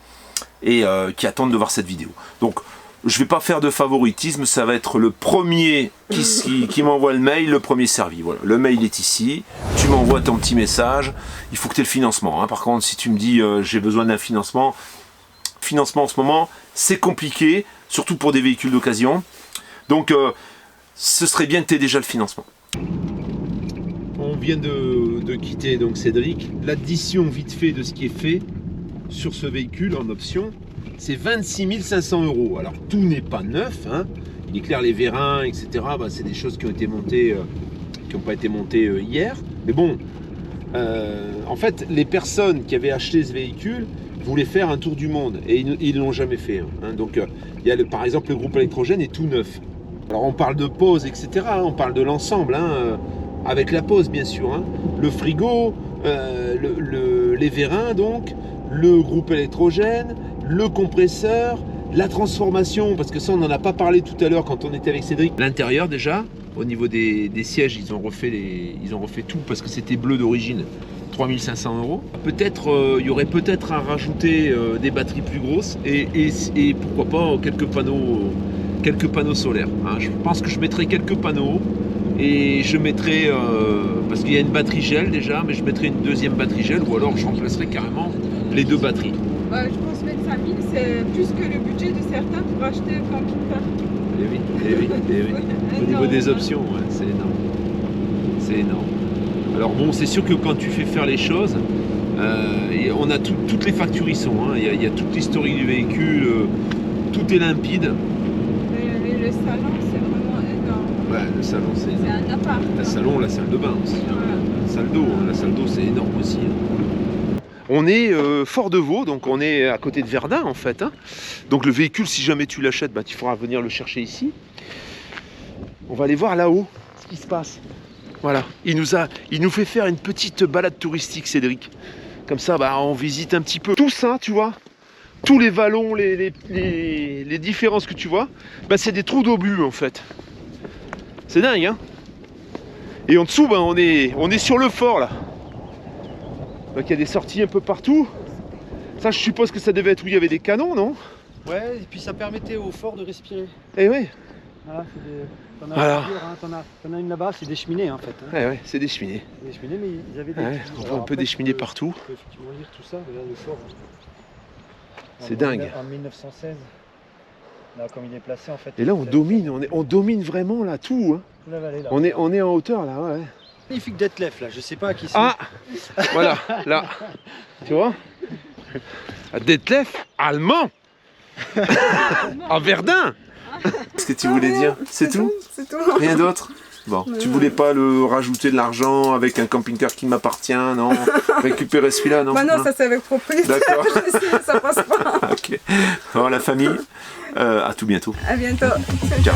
Speaker 1: et qui attendent de voir cette vidéo. Donc, je ne vais pas faire de favoritisme, ça va être le premier qui m'envoie le mail, le premier servi. Voilà, le mail est ici, tu m'envoies ton petit message, il faut que tu aies le financement. Hein. Par contre, si tu me dis j'ai besoin d'un financement en ce moment, c'est compliqué, surtout pour des véhicules d'occasion. Donc, ce serait bien que tu aies déjà le financement. On vient de quitter donc Cédric. L'addition vite fait de ce qui est fait sur ce véhicule en option, c'est 26 500 €. Alors tout n'est pas neuf, hein. Il est clair les vérins, etc. Bah, c'est des choses qui ont été montées, qui n'ont pas été montées hier. Mais bon, en fait, les personnes qui avaient acheté ce véhicule voulaient faire un tour du monde et ils ne l'ont jamais fait. Hein. Donc il y a par exemple le groupe électrogène est tout neuf. Alors on parle de pause, etc. Hein. On parle de l'ensemble, hein, avec la pause bien sûr. Hein. Le frigo, les vérins donc, le groupe électrogène, le compresseur, la transformation, parce que ça on n'en a pas parlé tout à l'heure quand on était avec Cédric. L'intérieur déjà, au niveau des sièges, ils ont refait tout parce que c'était bleu d'origine, 3500 €. Peut-être, il y aurait peut-être à rajouter des batteries plus grosses et pourquoi pas quelques panneaux solaires. Hein. Je pense que je mettrai quelques panneaux et je mettrai, parce qu'il y a une batterie gel déjà, mais je mettrai une deuxième batterie gel ou alors je remplacerai carrément les 2 batteries.
Speaker 2: Je pense que 25 000, c'est plus que le budget de certains pour acheter un camping-car.
Speaker 1: Eh oui. Au niveau des options, ouais, c'est énorme. C'est énorme. Alors bon, c'est sûr que quand tu fais faire les choses, on a toutes les factures y sont. Hein. Il y a toute l'historique du véhicule, tout est limpide.
Speaker 2: Le salon, c'est vraiment énorme.
Speaker 1: Ouais, le salon, c'est
Speaker 2: un appart.
Speaker 1: Le salon, la salle de bain aussi.
Speaker 2: Voilà.
Speaker 1: La salle d'eau, la salle d'eau, c'est énorme aussi. Hein. On est Fort de Vaux, donc on est à côté de Verdun en fait. Hein. Donc le véhicule, si jamais tu l'achètes, bah, tu feras venir le chercher ici. On va aller voir là-haut ce qui se passe. Voilà, il nous fait faire une petite balade touristique, Cédric. Comme ça, bah, on visite un petit peu tout ça, tu vois. Tous les vallons, les différences que tu vois, bah, c'est des trous d'obus en fait. C'est dingue, hein. Et en dessous, bah, on est sur le fort là. Donc il y a des sorties un peu partout. Ça, je suppose que ça devait être où il y avait des canons, non?
Speaker 3: Ouais, et puis ça permettait au fort de respirer.
Speaker 1: Eh oui.
Speaker 3: Voilà, t'en as,
Speaker 1: Voilà.
Speaker 3: t'en as une là-bas, c'est des cheminées en fait. Hein.
Speaker 1: Ouais, c'est des cheminées.
Speaker 3: Des cheminées, mais ils avaient des.
Speaker 1: Ouais, on voit un peu des cheminées partout.
Speaker 3: Tu peux effectivement lire tout ça, regarde le fort.
Speaker 1: C'est dingue.
Speaker 3: En 1916. Là, comme il est placé en fait.
Speaker 1: Et là, on domine vraiment là tout. Hein.
Speaker 3: Toute la vallée là.
Speaker 1: On est en hauteur là, ouais.
Speaker 3: Magnifique Detlef là, je sais pas à qui c'est.
Speaker 1: Ah, voilà, là. Tu vois? Detlef, allemand. À Verdun. Qu'est-ce que tu voulais dire? C'est tout?
Speaker 2: C'est tout.
Speaker 1: Rien d'autre? Bon, tu voulais pas le rajouter de l'argent avec un camping-car qui m'appartient, non? Récupérer celui-là, non?
Speaker 2: Bah non, ça c'est avec propriété.
Speaker 1: D'accord.
Speaker 2: Ça passe pas.
Speaker 1: Ok. Bon, la famille, à tout bientôt.
Speaker 2: À bientôt.
Speaker 1: Ciao.